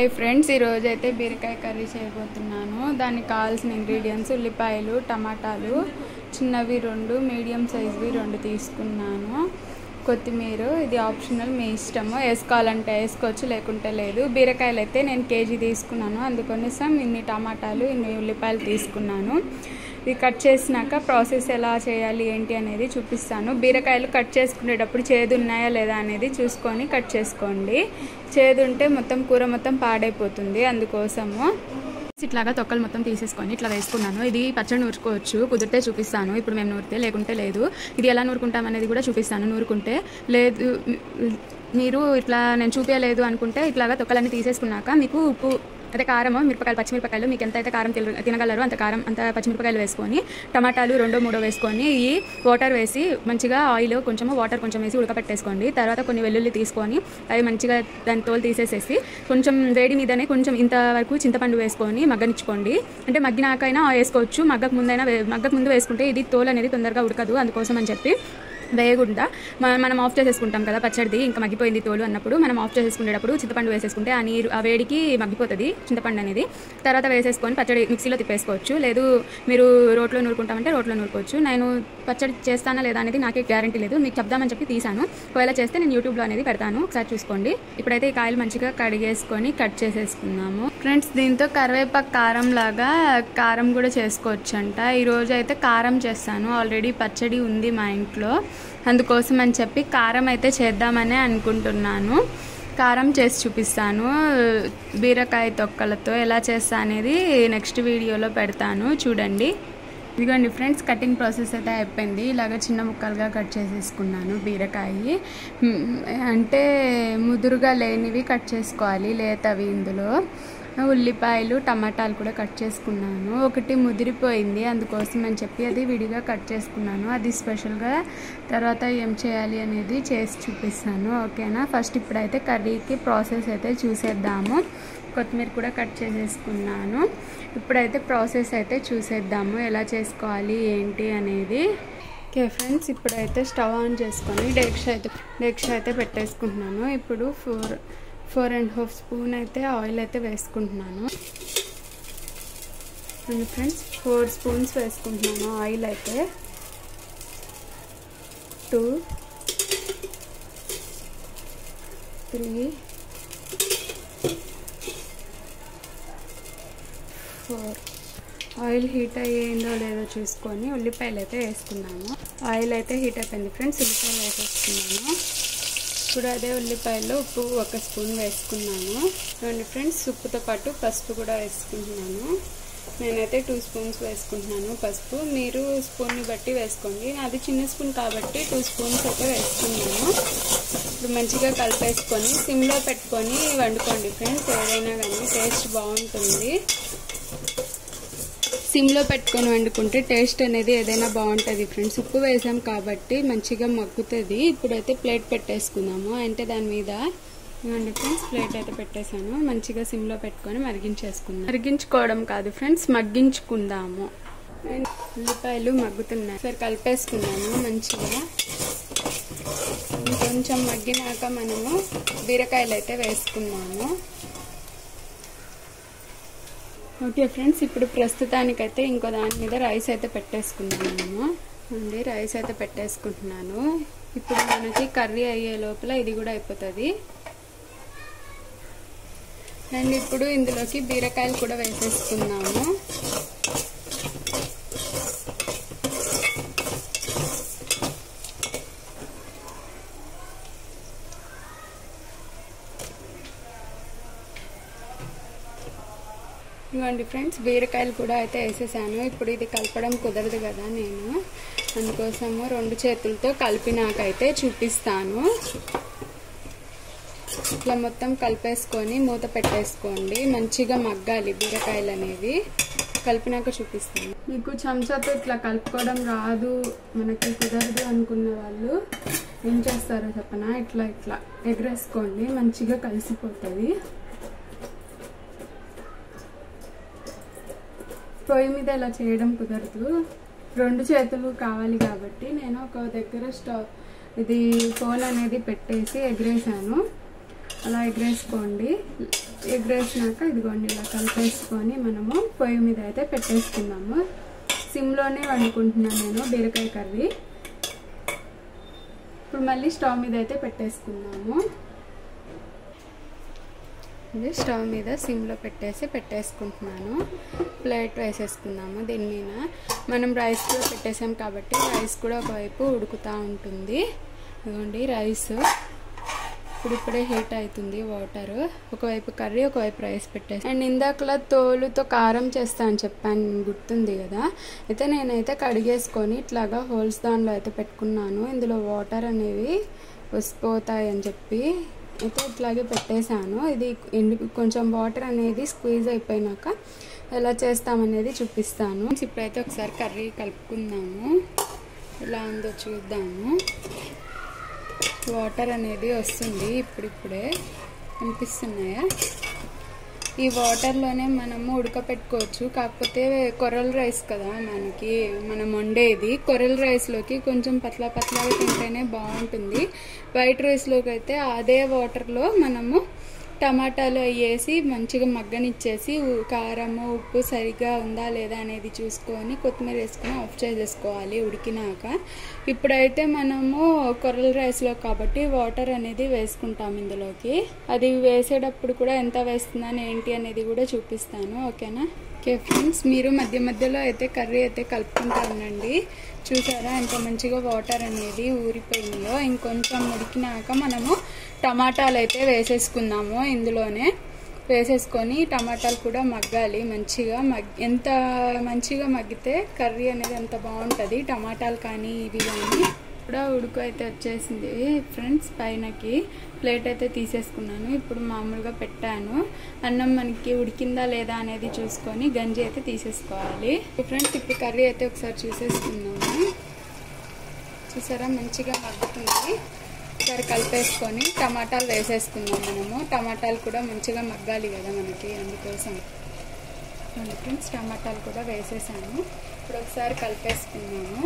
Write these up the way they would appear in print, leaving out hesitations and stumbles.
Hi friends, ఈరోజు అయితే బీరకాయ కర్రీ చేయబోతున్నాను. దానికి కావాల్సిన ఇంగ్రీడియంట్స్ ఉల్లిపాయలు, టమాటాలు చిన్నవి 2, మీడియం సైజ్వి 2 తీసుకున్నాను. కొత్తిమీర, ఇది ఆప్షనల్, మీ ఇష్టము, వేసుకోవాలంటే వేసుకోవచ్చు, లేకుంటే లేదు. బీరకాయలు అయితే నేను కేజీ తీసుకున్నాను, అందుకోసం ఇన్ని టమాటాలు, ఇన్ని ఉల్లిపాయలు తీసుకున్నాను. ఇది కట్ చేసినాక ప్రాసెస్ ఎలా చేయాలి ఏంటి అనేది చూపిస్తాను. బీరకాయలు కట్ చేసుకునేటప్పుడు చేదు ఉన్నాయా లేదా అనేది చూసుకొని కట్ చేసుకోండి. చేదు ఉంటే మొత్తం కూర మొత్తం పాడైపోతుంది, అందుకోసము ఇట్లాగా తొక్కలు మొత్తం తీసేసుకొని ఇట్లా వేసుకున్నాను. ఇది పచ్చడి నూరుకోవచ్చు, కుదిరితే చూపిస్తాను. ఇప్పుడు మేము నూరితే, లేకుంటే లేదు. ఇది ఎలా నూరుకుంటాం అనేది కూడా చూపిస్తాను. నూరుకుంటే లేదు, మీరు ఇట్లా నేను చూపించలేదు అనుకుంటే ఇట్లాగా తొక్కలన్నీ తీసేసుకున్నాక మీకు ఉప్పు అదే కారం, మిరపకాయలు, పచ్చిమిరపకాయలు మీకు ఎంత అయితే కారం తినగలరో అంత కారం, అంత పచ్చిమిరపకాయలు వేసుకొని, టమాటాలు 2, 3 వేసుకొని, ఈ వాటర్ వేసి మంచిగా ఆయిల్ కొంచెము వాటర్ కొంచెం వేసి ఉడకపెట్టేసుకోండి. తర్వాత కొన్ని వెల్లుల్లి తీసుకొని అవి మంచిగా దాని తోలు తీసేసేసి కొంచెం వేడి మీదనే కొంచెం ఇంతవరకు చింతపండు వేసుకొని మగ్గనిచ్చుకోండి. అంటే మగ్గినాకైనా వేసుకోవచ్చు, మగ్గక ముందు వేసుకుంటే ఇది తోలు అనేది తొందరగా ఉడకదు, అందుకోసం అని చెప్పి వేయకుండా మనం ఆఫ్ చేసేసుకుంటాం కదా పచ్చడిది, ఇంకా మగ్గిపోయింది తోలు అన్నప్పుడు మనం ఆఫ్ చేసేసుకునేటప్పుడు చింతపండు వేసేసుకుంటే ఆ వేడికి మగ్గిపోతుంది చింతపండు అనేది. తర్వాత వేసేసుకొని పచ్చడి మిక్సీలో తిప్పేసుకోవచ్చు, లేదు మీరు రోట్లో నూరుకుంటామంటే రోట్లో నూరుకోవచ్చు. నేను పచ్చడి చేస్తానా లేదా అనేది నాకే గ్యారంటీ లేదు, మీకు చెప్దామని చెప్పి తీసాను. ఒకవేళ చేస్తే నేను యూట్యూబ్లో అనేది పెడతాను, ఒకసారి చూసుకోండి. ఇప్పుడైతే ఈ కాయలు మంచిగా కడిగేసుకొని కట్ చేసేసుకున్నాము. ఫ్రెండ్స్, దీంతో కరివేపాకు కారం లాగా కారం కూడా చేసుకోవచ్చు అంట. ఈరోజు అయితే కారం చేస్తాను, ఆల్రెడీ పచ్చడి ఉంది మా ఇంట్లో, అందుకోసం అని చెప్పి కారం అయితే చేద్దామని అనుకుంటున్నాను. కారం చేసి చూపిస్తాను, బీరకాయ తొక్కలతో ఎలా చేస్తా అనేది నెక్స్ట్ వీడియోలో పెడతాను, చూడండి. ఇదిగోండి ఫ్రెండ్స్, కటింగ్ ప్రాసెస్ అయితే అయిపోయింది. ఇలాగ చిన్న ముక్కలుగా కట్ చేసేసుకున్నాను. బీరకాయ అంటే ముదురుగా లేనివి కట్ చేసుకోవాలి, లేతవి. ఇందులో ఉల్లిపాయలు, టమాటాలు కూడా కట్ చేసుకున్నాను. ఒకటి ముదిరిపోయింది, అందుకోసం అని చెప్పి అది విడిగా కట్ చేసుకున్నాను. అది స్పెషల్గా తర్వాత ఏం చేయాలి అనేది చేసి చూపిస్తాను, ఓకేనా. ఫస్ట్ ఇప్పుడైతే కర్రీకి ప్రాసెస్ అయితే చూసేద్దాము. కొత్తిమీర కూడా కట్ చేసేసుకున్నాను. ఇప్పుడైతే ప్రాసెస్ అయితే చూసేద్దాము, ఎలా చేసుకోవాలి ఏంటి అనేది. ఓకే ఫ్రెండ్స్, ఇప్పుడైతే స్టవ్ ఆన్ చేసుకొని డేక్ష అయితే పెట్టేసుకుంటున్నాను. ఇప్పుడు 4.5 స్పూన్ అయితే ఆయిల్ అయితే వేసుకుంటున్నాను. అండ్ ఫ్రెండ్స్, 4 స్పూన్స్ వేసుకుంటున్నాను ఆయిల్ అయితే. 2, 3, 4. ఆయిల్ హీట్ అయ్యిందో లేదో చూసుకొని ఉల్లిపాయలు అయితే వేసుకున్నాము. ఆయిల్ అయితే హీట్ అయిపోయింది ఫ్రెండ్స్, ఉల్లిపాయలు వేసేసుకున్నాను. ఇప్పుడు అదే ఉల్లిపాయలు ఉప్పు 1 స్పూన్ వేసుకున్నాను. చూడండి ఫ్రెండ్స్, ఉప్పుతో పాటు పసుపు కూడా వేసుకుంటున్నాను. నేనైతే 2 స్పూన్స్ వేసుకుంటున్నాను పసుపు, మీరు స్పూన్ని బట్టి వేసుకోండి. నాది చిన్న స్పూన్ కాబట్టి 2 స్పూన్స్ అయితే వేసుకున్నాను. ఇప్పుడు మంచిగా కలిపేసుకొని సిమ్లో పెట్టుకొని వండుకోండి ఫ్రెండ్స్, ఏదైనా కానీ టేస్ట్ బాగుంటుంది. సిమ్లో పెట్టుకొని వండుకుంటే టేస్ట్ అనేది ఏదైనా బాగుంటుంది ఫ్రెండ్స్. ఉప్పు వేసాం కాబట్టి మంచిగా మగ్గుతుంది. ఇప్పుడైతే ప్లేట్ పెట్టేసుకుందాము, అంటే దాని మీద ఇవ్వండి ఫ్రెండ్స్, ప్లేట్ అయితే పెట్టేశాను. మంచిగా సిమ్లో పెట్టుకొని మరిగించుకోవడం కాదు ఫ్రెండ్స్, మగ్గించుకుందాము. ఉల్లిపాయలు మగ్గుతున్నాయి, సరే కలిపేసుకున్నాము మంచిగా. కొంచెం మగ్గినాక మనము బీరకాయలు అయితే వేసుకున్నాము. ఓకే ఫ్రెండ్స్, ఇప్పుడు ప్రస్తుతానికైతే ఇంకో దాని మీద రైస్ అయితే పెట్టేసుకున్నాను అండి. రైస్ అయితే పెట్టేసుకుంటున్నాను. ఇప్పుడు మనకి కర్రీ అయ్యే లోపల ఇది కూడా అయిపోతుంది. అండ్ ఇప్పుడు ఇందులోకి బీరకాయలు కూడా వేసేసుకున్నాము. ఇవ్వండి ఫ్రెండ్స్, బీరకాయలు కూడా అయితే వేసేసాను. ఇప్పుడు ఇది కలపడం కుదరదు కదా, నేను అందుకోసము 2 చేతులతో కలిపినాకైతే చూపిస్తాను. ఇట్లా మొత్తం కలిపేసుకొని మూత పెట్టేసుకోండి, మంచిగా మగ్గాలి బీరకాయలు అనేవి. కలిపినాక చూపిస్తాను. మీకు చెంచాతో ఇట్లా కలుపుకోవడం రాదు, మనకి కుదరదు అనుకున్న వాళ్ళు ఏం చేస్తారో చెప్పనా, ఇట్లా ఎగరేసుకోండి, మంచిగా కలిసిపోతుంది. పొయ్యి మీద ఇలా చేయడం కుదరదు, 2 చేతులు కావాలి కాబట్టి నేను ఒక దగ్గర ఇది ఫోన్ అనేది పెట్టేసి ఎగరేసాను. అలా ఎగరేసుకోండి. ఎగరేసినాక ఇదిగోండి ఇలా కలిపేసుకొని మనము పొయ్యి మీద అయితే పెట్టేసుకుందాము. సిమ్లోనే వండుకుంటున్నాను నేను బీరకాయ కర్రీ. ఇప్పుడు మళ్ళీ స్టవ్ మీద అయితే పెట్టేసుకుందాము. ఇది స్టవ్ మీద సిమ్లో పెట్టేసుకుంటున్నాను. ప్లేట్ వేసేసుకుందాము. దీని మీద మనం రైస్ కూడా పెట్టేసాం కాబట్టి రైస్ కూడా ఒకవైపు ఉడుకుతూ ఉంటుంది. ఇదిగోండి రైస్ ఇప్పుడే హీట్ అవుతుంది. వాటర్ ఒకవైపు కర్రీ ఒకవైపు రైస్ పెట్టేసి అండ్ ఇందాకలా తోలుతో కారం చేస్తా అని చెప్పాను, గుర్తుంది కదా. అయితే నేనైతే కడిగేసుకొని ఇట్లాగా హోల్స్ దానిలో అయితే పెట్టుకున్నాను. ఇందులో వాటర్ అనేవి వసిపోతాయి అని చెప్పి అయితే ఇట్లాగే పెట్టేశాను. ఇది కొంచెం వాటర్ అనేది స్క్వీజ్ అయిపోయినాక ఎలా చేస్తామనేది చూపిస్తాను. ఇప్పుడైతే ఒకసారి కర్రీ కలుపుకుందాము. ఎలా ఉందో చూద్దాము. వాటర్ అనేది వస్తుంది ఇప్పుడిప్పుడే, కనిపిస్తున్నాయా? ఈ వాటర్లోనే మనము ఉడకపెట్టుకోవచ్చు. కాకపోతే కొర్రల రైస్ కదా మనం వండేది. కొర్రల రైస్లోకి కొంచెం పతలాగా తింటేనే బాగుంటుంది. వైట్ రైస్లోకి అయితే అదే వాటర్లో మనము టమాటాలు వేసి మంచిగా మగ్గనిచ్చేసి కారము ఉప్పు సరిగ్గా ఉందా లేదా అనేది చూసుకొని కొత్తిమీర వేసుకొని ఆఫ్ చేసేసుకోవాలి ఉడికినాక. ఇప్పుడైతే మనము కొర్రల రైస్లో కాబట్టి వాటర్ అనేది వేసుకుంటాం ఇందులోకి. అది వేసేటప్పుడు కూడా ఎంత వేస్తున్నాను ఏంటి అనేది కూడా చూపిస్తాను. ఓకేనా? ఓకే ఫ్రెండ్స్, మీరు మధ్య మధ్యలో అయితే కర్రీ అయితే కలుపుకుంటా ఉండండి. చూసారా ఎంత మంచిగా వాటర్ అనేది ఊరిపోయిందో. ఇంకొంచెం ఉడికినాక మనము టమాటాలు అయితే వేసేసుకుందాము. ఇందులోనే వేసేసుకొని టమాటాలు కూడా మగ్గాలి మంచిగా. ఎంత మంచిగా మగ్గితే కర్రీ అనేది అంత బాగుంటుంది. టమాటాలు కానీ ఇవి కానీ కూడా ఉడుకు అయితే వచ్చేసింది ఫ్రెండ్స్. పైనకి ప్లేట్ అయితే తీసేసుకున్నాను. ఇప్పుడు మామూలుగా పెట్టాను. అన్నం మనకి ఉడికిందా లేదా అనేది చూసుకొని గంజి అయితే తీసేసుకోవాలి ఫ్రెండ్స్. ఇప్పుడు కర్రీ అయితే ఒకసారి చూసేసుకున్నాము. చూసారా మంచిగా మగ్గుతుంది. ఒకసారి కలిపేసుకొని టమాటాలు వేసేసుకున్నాం మనము. టమాటాలు కూడా మంచిగా మగ్గాలి కదా మనకి, అందుకోసం ఫ్రెండ్స్ టమాటాలు కూడా వేసేసాను. ఇప్పుడు ఒకసారి కలిపేసుకున్నాము.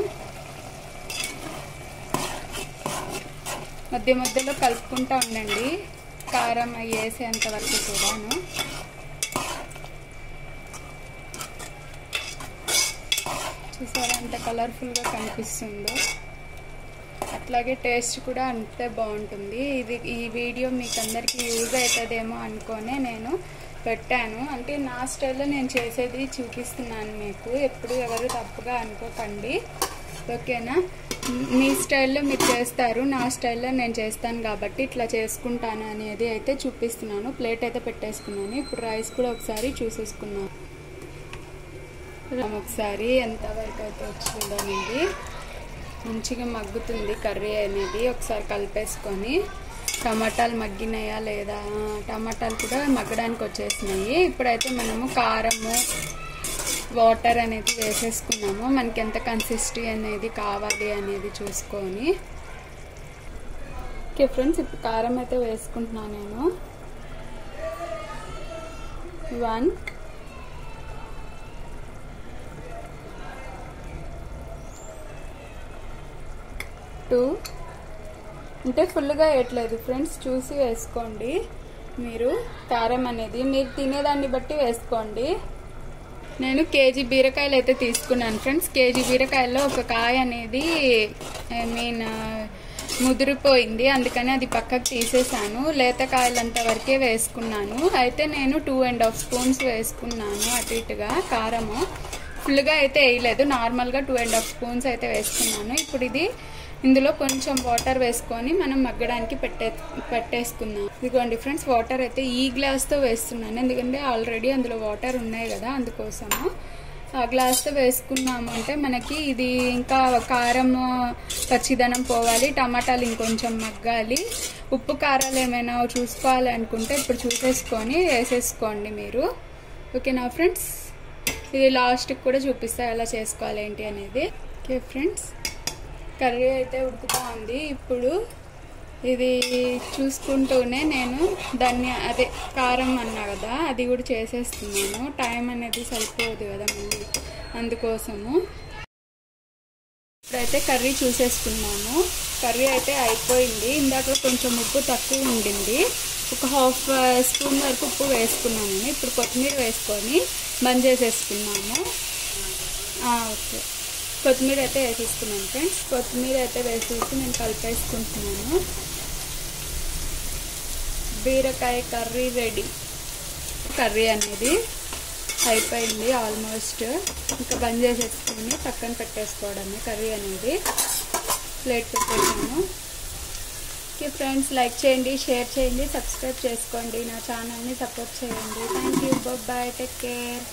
మధ్య మధ్యలో కలుపుకుంటూ ఉండండి కారం వేసేంత వరకు కూడాను. చూసారా ఎంత కలర్ఫుల్గా కనిపిస్తుందో. అట్లాగే టేస్ట్ కూడా అంతే బాగుంటుంది. ఈ వీడియో మీకు అందరికీ యూజ్ అవుతుందేమో అనుకోనే నేను పెట్టాను. అంటే నా స్టైల్లో నేను చేసేది చూపిస్తున్నాను మీకు. ఎప్పుడు ఎవరు తప్పుగా అనుకోకండి, ఓకేనా? మీ స్టైల్లో మీరు చేస్తారు, నా స్టైల్లో నేను చేస్తాను కాబట్టి ఇట్లా చేసుకుంటాను అనేది అయితే చూపిస్తున్నాను. ప్లేట్ అయితే పెట్టేసుకున్నాను. ఇప్పుడు రైస్ కూడా ఒకసారి చూసేసుకున్నాను. ఒకసారి ఎంతవరకు అయితే వచ్చిందనేది మంచిగా మగ్గుతుంది కర్రీ అనేది. ఒకసారి కలిపేసుకొని టమాటాలు మగ్గినాయా లేదా, టమాటాలు కూడా మగ్గడానికి వచ్చేసినాయి. ఇప్పుడైతే మనము కారము వాటర్ అనేది వేసేసుకున్నాము. మనకి ఎంత కన్సిస్టెన్సీ అనేది కావాలి అనేది చూసుకొని. ఓకే ఫ్రెండ్స్, ఇప్పుడు కారం అయితే వేసుకుంటున్నాను నేను. 1 2 అంటే ఫుల్గా వేయట్లేదు ఫ్రెండ్స్, చూసి వేసుకోండి మీరు. కారం అనేది మీరు తినేదాన్ని బట్టి వేసుకోండి. నేను కేజీ బీరకాయలు అయితే తీసుకున్నాను ఫ్రెండ్స్. కేజీ బీరకాయల్లో ఒక కాయ అనేది ముదిరిపోయింది, అందుకని అది పక్కకు తీసేసాను. లేత కాయలంత వరకే వేసుకున్నాను. అయితే నేను 2.5 స్పూన్స్ వేసుకున్నాను అటు ఇటుగా కారము. ఫుల్గా అయితే వేయలేదు, నార్మల్గా 2.5 స్పూన్స్ అయితే వేసుకున్నాను. ఇప్పుడు ఇందులో కొంచెం వాటర్ వేసుకొని మనం మగ్గడానికి పెట్టేసుకుందాం. ఇదిగోండి ఫ్రెండ్స్, వాటర్ అయితే ఈ గ్లాస్తో వేస్తున్నాను, ఎందుకంటే ఆల్రెడీ అందులో వాటర్ ఉన్నాయి కదా, అందుకోసము. ఆ గ్లాస్తో వేసుకున్నాము అంటే మనకి ఇది ఇంకా కారం పచ్చిదనం పోవాలి, టమాటాలు ఇంకొంచెం మగ్గాలి. ఉప్పు కారాలు ఏమైనా చూసుకోవాలి అనుకుంటే ఇప్పుడు చూసేసుకొని వేసేసుకోండి మీరు, ఓకేనా ఫ్రెండ్స్? ఇది లాస్ట్కి కూడా చూపిస్తా ఎలా చేసుకోవాలి ఏంటి అనేది. ఓకే ఫ్రెండ్స్, కర్రీ అయితే ఉడుకుతా ఉంది. ఇప్పుడు ఇది చూసుకుంటూనే నేను అదే కారం అన్నా కదా, అది కూడా చేసేస్తున్నాను. టైం అనేది సరిపోదు కదా మళ్ళీ, అందుకోసము. ఇప్పుడైతే కర్రీ చూసేసుకున్నాము. కర్రీ అయితే అయిపోయింది. ఇందాక కొంచెం ఉప్పు తక్కువ ఉండింది, ఒక హాఫ్ స్పూన్ వరకు ఉప్పు వేసుకున్నాను. ఇప్పుడు కొత్తిమీర వేసుకొని బంద్ చేసేసుకున్నాము. ఓకే, కొత్తిమీర అయితే వేసేసుకున్నాను ఫ్రెండ్స్. కొత్తిమీర అయితే వేసేసి నేను కలిపేసుకుంటున్నాను. బీరకాయ కర్రీ రెడీ. కర్రీ అనేది అయిపోయింది ఆల్మోస్ట్. ఇంకా బంద్ చేసేసుకొని పక్కన పెట్టేసుకోవడమే. కర్రీ అనేది ప్లేట్ పెట్టేసాను. ఓకే ఫ్రెండ్స్, లైక్ చేయండి, షేర్ చేయండి, సబ్స్క్రైబ్ చేసుకోండి, నా ఛానల్ని సపోర్ట్ చేయండి. Thank you, bye, take care.